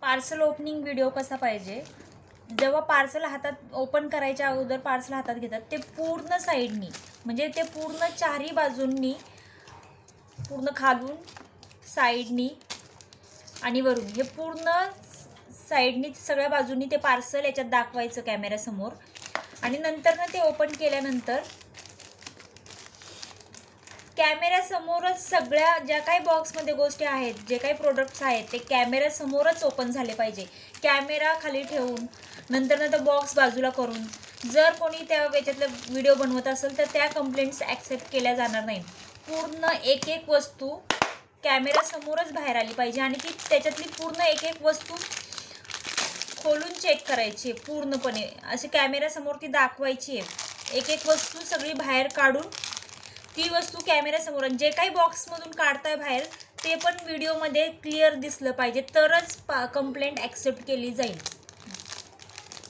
Parcel opening video कसा पाहिजे, जेव्हा पार्सल हातात ओपन करायच्या अगोदर पार्सल हातात घेतात ते पूर्ण साईडनी, म्हणजे ते पूर्ण चारही बाजूंनी, पूर्ण खालून, साईडनी आणि वरून, हे पूर्ण साईडनी सगळ्या बाजूंनी ते पार्सल याच्यात दाखवायचं कॅमेऱ्यासमोर. आणि नंतर ना ते ओपन केल्यानंतर कॅमेऱ्यासमोरच सगळ्या ज्या काही बॉक्समध्ये गोष्टी आहेत, जे काही प्रोडक्ट्स आहेत ते कॅमेऱ्यासमोरच ओपन झाले पाहिजे. कॅमेरा खाली ठेवून नंतर बॉक्स बाजूला करून जर कोणी त्या याच्यातलं व्हिडिओ बनवत असेल तर त्या कंप्लेंट्स ॲक्सेप्ट केल्या जाणार नाही. पूर्ण एक एक वस्तू कॅमेऱ्यासमोरच बाहेर आली पाहिजे आणि ती त्याच्यातली पूर्ण एक एक वस्तू खोलून चेक करायची आहे पूर्णपणे, असे कॅमेऱ्यासमोर ती दाखवायची आहे. एक एक वस्तू सगळी बाहेर काढून ती वस्तू कॅमेऱ्यासमोर, जे काही बॉक्समधून काढताय बाहेर ते पण व्हिडिओमध्ये क्लिअर दिसलं पाहिजे, तरच कंप्लेंट ॲक्सेप्ट केली जाईल.